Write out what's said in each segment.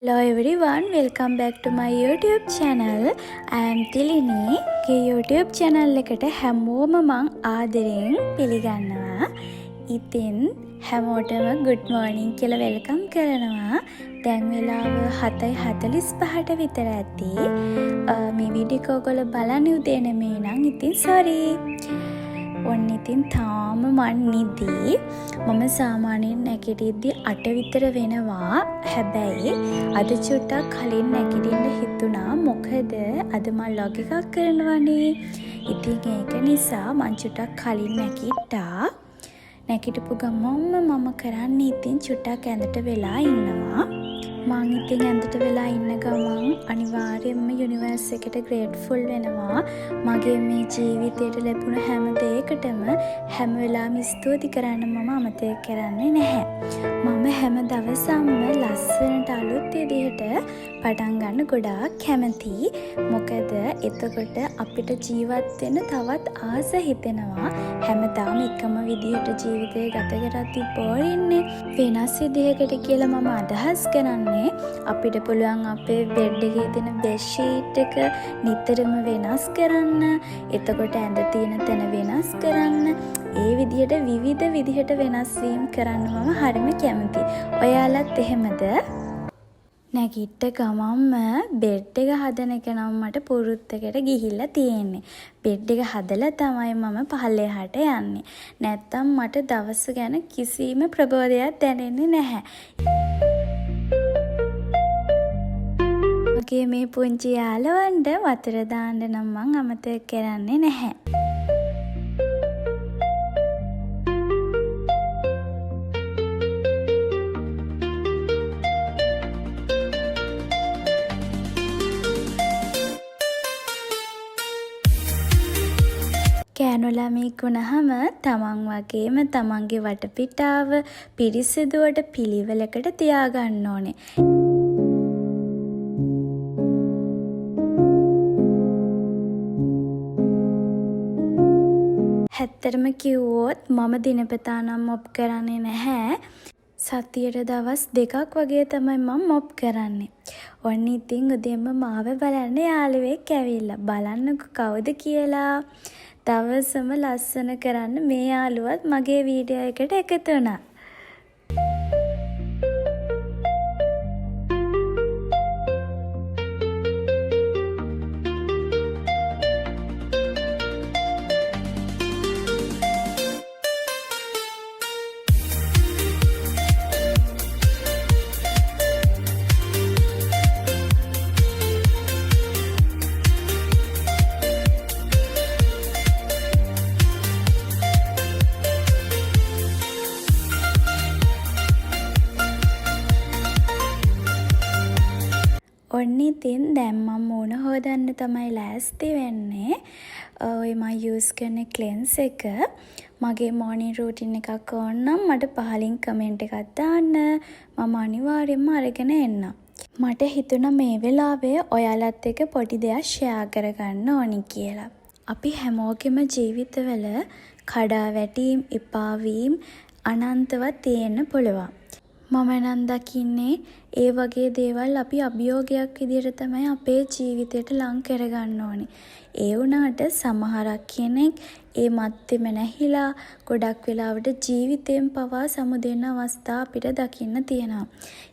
Hello everyone, welcome back to my YouTube channel. I am Tilini. के YouTube channel එකට හැමෝම මං ආදරෙන් පිළිගන්නවා. ඉතින් හැමෝටම good morning කියලා welcome කරනවා. දැන් වෙලාව 7:45ට විතර ඇති. මේ වීඩියෝ එක ඔයගොල්ලෝ බලන්නේ උදේ නෙමෙයි නම් ඉතින් sorry. ඔන්න ඉතින් තාම මන් නිදි. මම සාමාන්‍යයෙන් නැගිටිද්දි 8 විතර වෙනවා. හැබැයි අද චුට්ටක් කලින් නැගිටින්න හිතුණා. මොකද අද මම vlog එකක් කරනවානේ. ඉතින් ඒක නිසා මං චුට්ටක් කලින් නැගිට්ටා. නැගිටපු ගමන්ම මම කරන්නේ ඉතින් චුට්ටක් ඇඳට වෙලා ඉන්නවා. මං ඉතින් ඇඳට වෙලා ඉන්න ගමන් අනිවාර්යයෙන්ම යුනිවර්ස් එකට ග්‍රේට්ෆුල් වෙනවා. මගේ මේ ජීවිතයට ලැබුණ හැම දෙයකටම හැම වෙලාවෙම ස්තුති කරන්න මම අමතක කරන්නේ නැහැ. මම හැම දවසම ලස්සනට අලුත් විදිහට පටන් ගන්න ගොඩාක් කැමතියි. මොකද එතකොට අපිට ජීවත් වෙන්න තවත් ආස හිතෙනවා. හැමදාම එකම විදිහට ජීවිතය ගත කරද්දී බෝරින්නේ. වෙනස් විදිහකට කියලා මම අදහස් කරන්නේ අපිට පුළුවන් අපේ බෙඩ් එකේ තියෙන බෙඩ් ෂීට් එක නිතරම වෙනස් කරන්න. එතකොට ඇඳ තියෙන තැන වෙනස් කරන්න. ඒ විදිහට විවිධ විදිහට වෙනස් වීම කරන්න මම හරිම කැමතියි. ඔයාලත් එහෙමද? නැගිට ගමන්ම බෙඩ් එක හදන එක නම් මට පුරුද්දකට ගිහිල්ලා තියෙන්නේ. බෙඩ් එක හදලා තමයි මම පහළ එහාට යන්නේ. නැත්තම් මට දවස ගැන කිසිම ප්‍රබෝධයක් දැනෙන්නේ නැහැ. මගේ මේ පුංචි යාළුවන්ට වතුර දාන්න නම් මං අමතක කරන්නේ නැහැ. කෑනු ළමෙක් වුණාම තමන් වගේම තමන්ගේ වටපිටාව පිරිසිදුවට පිළිවෙලකට තියාගන්න ඕනේ. ඇත්තටම කිව්වොත් මම දිනපතා නම් මොප් කරන්නේ නැහැ. සතියට දවස් 2ක් වගේ තමයි මම මොප් කරන්නේ. ඔන්න ඉතින් උදේම මාව බලන්න යාළුවෙක් ඇවිල්ලා බලන්නකෝ කවුද කියලා. දවසම ලස්සන කරන්න මේ යාළුවත් මගේ වීඩියෝ එකට එකතු වුණා. ඔන්න ඉතින් දැන් මම මූණ හොදන්න තමයි ලෑස්ති වෙන්නේ. ඔය මම යූස් කරන ක්ලෙන්ස් එක මගේ මෝර්නින් රූටින් එකක් ඕන නම් මට පහලින් කමෙන්ට් එකක් දාන්න. මම අනිවාර්යයෙන්ම අරගෙන එන්නම්. මට හිතුණා මේ වෙලාවේ ඔයාලත් එක්ක පොඩි දෙයක් ෂෙයා කරගන්න ඕනි කියලා. අපි හැමෝගෙම ජීවිතවල කඩාවැටීම්, එපා වීම අනන්තවත් තියෙන්න පුළුවන්. මම නම් දකින්නේ ඒ වගේ දේවල් අපි අභියෝගයක් විදිහට තමයි අපේ ජීවිතයට ලං කරගන්න ඕනේ. ඒ වුණාට සමහරක් කෙනෙක් ඒ මත්තෙම නැහිලා ගොඩක් වෙලාවට ජීවිතයෙන් පවා සමුදෙන්න අවස්ථා අපිට දකින්න තියෙනවා.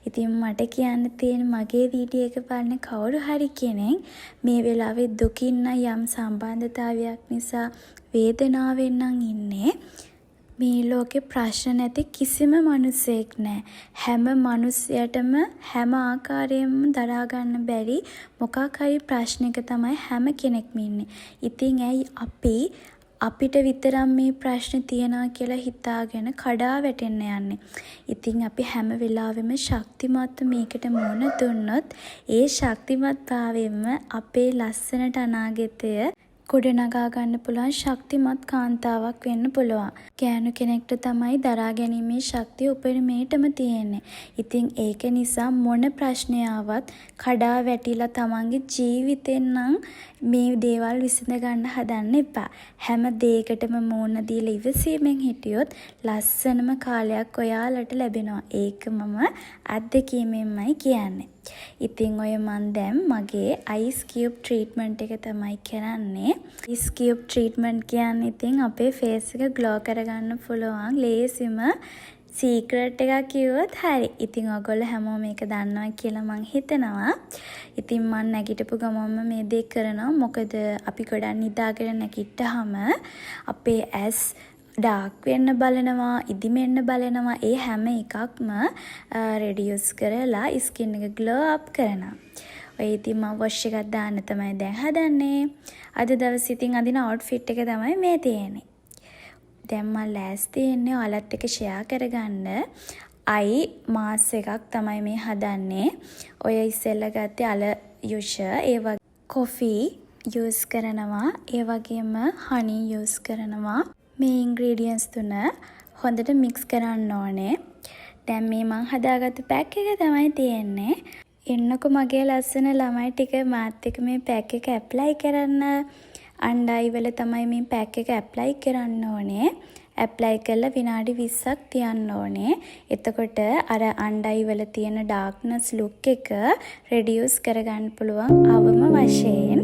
ඉතින් මට කියන්න තියෙන මගේ වීඩියෝ එක බලන කවුරු හරි කෙනෙක් මේ වෙලාවේ දුකින් යම් සම්බන්ධතාවයක් නිසා වේදනාවෙන් නම් ඉන්නේ. මේ ලෝකේ ප්‍රශ්න නැති කිසිම මිනිසෙක් නැහැ. හැම මිනිසයටම හැම ආකාරයෙන්ම දරා ගන්න බැරි මොකක් හරි ප්‍රශ්නයක තමයි හැම කෙනෙක්ම ඉන්නේ. ඉතින් ඇයි අපිට විතරක් මේ ප්‍රශ්න තියනවා කියලා හිතාගෙන කඩා වැටෙන්න යන්නේ. ඉතින් අපි හැම වෙලාවෙම ශක්තිමත් මේකට මුහුණ දුන්නොත් ඒ ශක්තිමත් භාවයෙන්ම අපේ ලස්සනට අනාගතය ගොඩනගා ගන්න පුළුවන් ශක්තිමත් කාන්තාවක් වෙන්න පුළුවන්. ගෑනු කෙනෙක්ට තමයි දරා ගැනීමේ ශක්තිය උපරිමයටම තියෙන්නේ. ඉතින් ඒක නිසා මොන ප්‍රශ්නය ආවත් කඩා වැටිලා තමන්ගේ ජීවිතෙන් නම් මේ දේවල් විසඳ ගන්න හදන්න එපා. හැම දෙයකටම මූණ දීලා ඉවසීමෙන් හිටියොත් ලස්සනම කාලයක් ඔයාලට ලැබෙනවා. ඒක මම අත්දැකීමෙන්මයි කියන්නේ. ඉතින් ඔය මන් දැන් මගේ අයිස් කියුබ් ට්‍රීට්මන්ට් එක තමයි කරන්නේ. අයිස් කියුබ් ට්‍රීට්මන්ට් කියන්නේ ඉතින් අපේ ෆේස් එක ග්ලෝ කරගන්න පුළුවන් ලේසිම සීක්‍රට් එකක් කිව්වොත් හරි. ඉතින් ඔයගොල්ලෝ හැමෝම මේක දන්නවා කියලා මං හිතනවා. ඉතින් මං නැගිටපු ගමන්ම මේ දේ කරනවා. මොකද අපි ගොඩක් නිදාගෙන නැගිට්ටාම අපේ ඇස් ඩාර්ක් වෙන්න බලනවා, ඉදිමෙන්න බලනවා. ඒ හැම එකක්ම රෙඩියුස් කරලා ස්කින් එක ග්ලෝ අප් කරනවා. ඔය ඉතින් මම වොෂ් එකක් දාන්න තමයි දැන් හදන්නේ. අද දවසේ ඉතින් අඳින අවුට්ෆිට් එක තමයි මේ තියෙන්නේ. දැන් මම ලෑස්ති වෙන්නේ ඔයාලත් එක්ක ෂෙයා කරගන්න. අයි මාස් එකක් තමයි මේ හදන්නේ. ඔය ඉස්සෙල්ලා ගත්තේ අල යුෂ, ඒ වගේ කොෆි යූස් කරනවා, ඒ වගේම හනි යූස් කරනවා. මේ ඉන්ග්‍රීඩියන්ට්ස් තුන හොඳට මික්ස් කරන්න ඕනේ. දැන් මේ මම හදාගත්ත පැක් එක තමයි තියෙන්නේ. එන්නකො මගේ ලස්සන ළමයි ටික මාත් එක්ක මේ පැක් එක ඇප්ලයි කරන්න. අණ්ඩායි වල තමයි මේ පැක් එක ඇප්ලයි කරන්න ඕනේ. ඇප්ලයි කරලා විනාඩි 20ක් තියන්න ඕනේ. එතකොට අර අණ්ඩායි වල තියෙන ඩාර්ක්නස් ලුක් එක රෙඩියුස් කරගන්න පුළුවන් අවම වශයෙන්.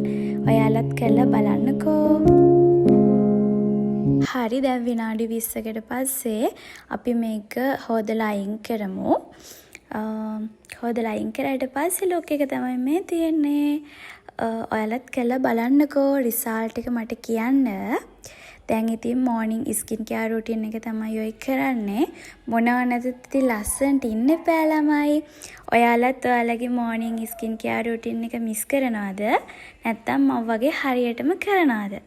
ඔයාලත් කරලා බලන්නකෝ. හරි, දැන් විනාඩි 20කට පස්සේ අපි මේක හොදලා අයින් කරමු. හොදලා අයින් කරාට පස්සේ ලුක් එක තමයි මේ තියෙන්නේ. ඔයාලත් කරලා බලන්නකෝ, රිසල්ට් එක මට කියන්න. දැන් ඉතින් මෝර්නින් ස්කින් කෙයාර් රූටින් එක තමයි ඔය කරන්නේ. මොනවා නැතත් ඉතින් ලස්සනට ඉන්න එපා ළමයි. ඔයාලත් ඔයාලගේ මෝර්නින් ස්කින් කෙයාර් රූටින් එක මිස් කරනවද? නැත්නම් මම වගේ හරියටම කරනවද?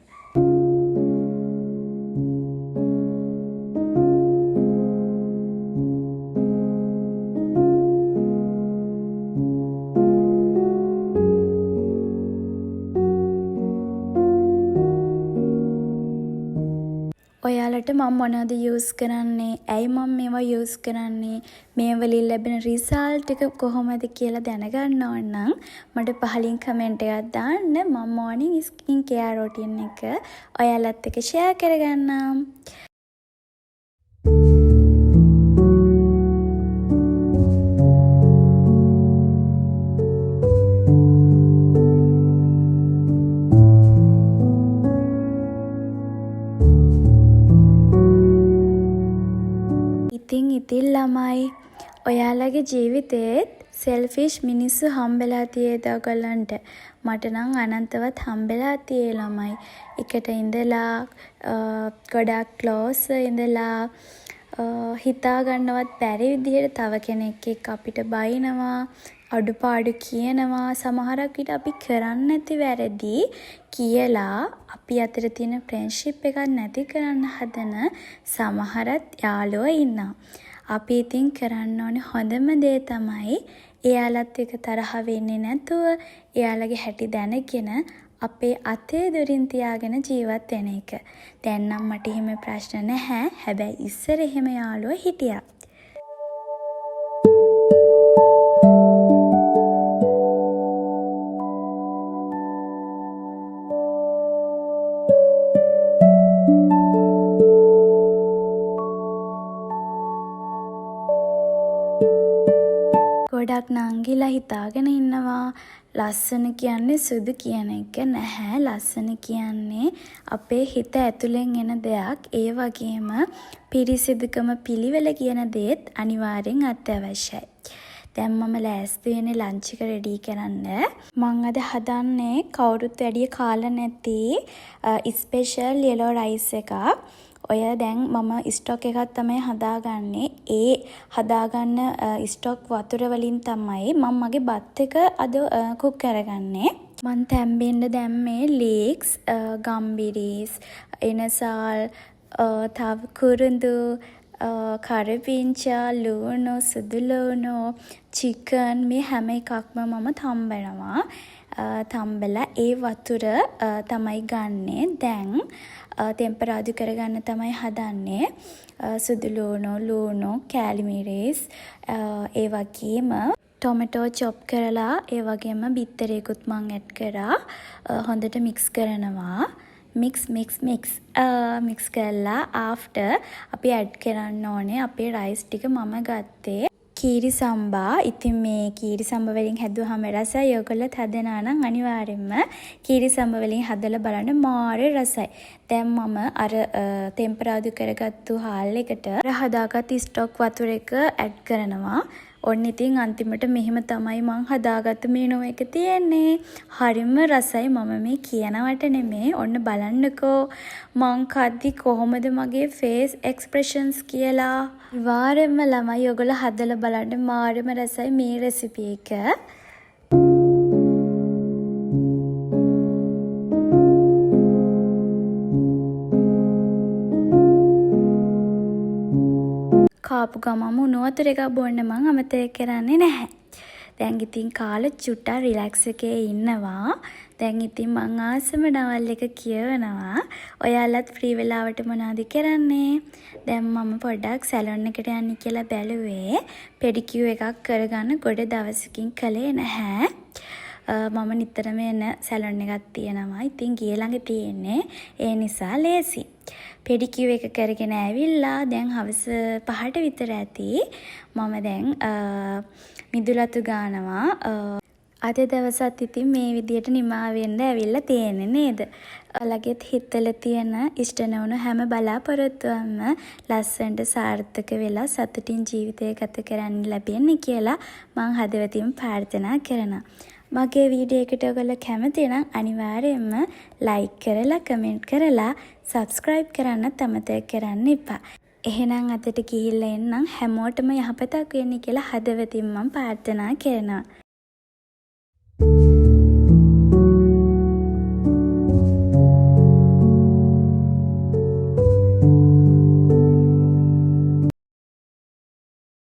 ඔයාලට මම මොනවද යූස් කරන්නේ, ඇයි මම මේවා යූස් කරන්නේ, මේ වලින් ලැබෙන රිසල්ට් එක කොහොමද කියලා දැනගන්න ඕන නම් මට පහලින් කමෙන්ට් එකක් දාන්න. මම මෝර්නින් ස්කින් කෙයාර් රූටින් එක ඔයාලත් එක්ක ෂෙයා කරගන්නම්. ඉතින් ළමයි, ඔයාලගේ ජීවිතේත් සෙල්ෆිෂ් මිනිස්සු හම්බෙලා තියෙද ඔයගොල්ලන්ට? මට නම් අනන්තවත් හම්බෙලා tie ළමයි. එකට ඉඳලා ගොඩක් ක්ලෝස් ඉඳලා හිතා ගන්නවත් බැරි විදිහට තව කෙනෙක් එක්ක අපිට බයිනවා, අඩුපාඩු කියනවා. සමහරක් විට අපි කරන්නේ නැති වැරදි කියලා අපි අතර තියෙන ෆ්‍රෙන්ඩ්ෂිප් එකක් නැති කරන්න හදන සමහරත් යාළුවෝ ඉන්නවා. අපි ඉතින් කරන්න ඕනේ හොඳම දේ තමයි එයාලත් එක්ක තරහ වෙන්නේ නැතුව, එයාලගේ හැටි දැනගෙන අපේ අතේ දුරින් තියාගෙන ජීවත් වෙන එක. දැන් නම් මට එහෙම ප්‍රශ්න නැහැ. හැබැයි ඉස්සර එහෙම යාළුවෝ හිටියා. ගොඩක් නංගිලා හිතාගෙන ඉන්නවා ලස්සන කියන්නේ සුදු කියන එක. නැහැ, ලස්සන කියන්නේ අපේ හිත ඇතුලෙන් එන දෙයක්. ඒ වගේම පිරිසිදුකම, පිළිවෙල කියන දේත් අනිවාර්යෙන් අත්‍යවශ්‍යයි. දැන් මම ලෑස්ති වෙන්නේ ලන්ච් එක රෙඩි කරන්න. මම අද හදන්නේ කවුරුත් වැඩිය කාලා නැති ස්පෙෂල් yellow rice එකක්. ඔය දැන් මම ස්ටොක් එකක් තමයි හදාගන්නේ. ඒ හදාගන්න ස්ටොක් වතුර වලින් තමයි මම මගේ බත් එක අද කුක් කරගන්නේ. මම තැම්බෙන්න දැම්මේ ලීක්ස්, ගම්බිරිස්, එනසාල්, තව කුරුඳු, කරපිංචා, ලුණු, සුදු ලුණු, චිකන්, මේ හැම එකක්ම මම තම්බනවා. තම්බලා ඒ වතුර තමයි ගන්නෙ. දැන් තෙම්පරාදු කරගන්න තමයි හදන්නේ. සුදු ලුණු, කැලිමිරිස්, ඒ වගේම ටොමැටෝ චොප් කරලා, ඒ වගේම බිත්තරයකුත් මං ඇඩ් කරා. හොඳට මික්ස් කරනවා. මික්ස් කරලා ආෆ්ටර් අපි ඇඩ් කරන්න ඕනේ අපේ රයිස් ටික. මම ගත්තේ කීරි සම්බා. ඉතින් මේ කීරි සම්බා වලින් හැදුවාම රසයි. ඔයගොල්ලොත් හදනවා නම් අනිවාර්යෙන්ම කීරි සම්බා වලින් හදලා බලන්න මාර රසයි. දැන් මම අර ටෙම්පරාදු කරගත්තු හාල් එකට හදාගත් ස්ටොක් වතුර එක ඇඩ් කරනවා. ඔන්න ඉතින් අන්තිමට මෙහෙම තමයි මං හදාගත්ත මේනෝ එක තියෙන්නේ. හරිම රසයි. මම මේ කියනවට නෙමේ. ඔන්න බලන්නකෝ මං කද්දි කොහොමද මගේ ෆේස් එක්ස්ප්‍රෙෂන්ස් කියලා. අනිවාර්යෙන්ම ළමයි ඔයගොල්ලෝ හදලා බලන්න. මාරම රසයි මේ රෙසිපි එක. කාපු ගමම උණු වතුර එකක් බොන්න මං අමතක කරන්නේ නැහැ. දැන් ඉතින් කාලේ චුට්ටා රිලැක්ස් එකේ ඉන්නවා. දැන් ඉතින් මං ආසම නවල් එක කියවනවා. ඔයාලත් ෆ්‍රී වෙලාවට මොනවද කරන්නේ? දැන් මම පොඩ්ඩක් සැලොන් එකට යන්න කියලා බැලුවේ. පෙඩිකියුර් එකක් කරගන්න ගොඩ දවසකින් කළේ නැහැ. මම නිතරම එන සැලොන් එකක් තියෙනවා. ඉතින් ගිය ළඟ තියෙන්නේ. ඒ නිසා ලේසි. පෙඩිකියුර් එක කරගෙන ඇවිල්ලා දැන් හවස 5ට විතර ඇති. මම දැන් මිදුලතු ගානවා. අද දවසත් ඉතින් මේ විදියට නිමා වෙන්න ඇවිල්ලා තියෙන්නේ නේද? ඔයාලගේත් හිතවල තියෙන ඉෂ්ට නොවුණු හැම බලාපොරොත්තුවක්ම ලස්සනට සාර්ථක වෙලා සතුටින් ජීවිතය ගත කරන්න ලැබෙන්න කියලා මං හදවතින් ප්‍රාර්ථනා කරනවා. මගේ වීඩියෝ එකට ඔයගොල්ලෝ කැමති නම් අනිවාර්යයෙන්ම ලයික් කරලා කමෙන්ට් කරලා සබ්ස්ක්‍රයිබ් කරන්න අමතක කරන්න එපා. එහෙනම් අදට ගිහිල්ලා එන්නම්. හැමෝටම යහපතක් වෙන්න කියලා හදවතින් මම ප්‍රාර්ථනා කරනවා.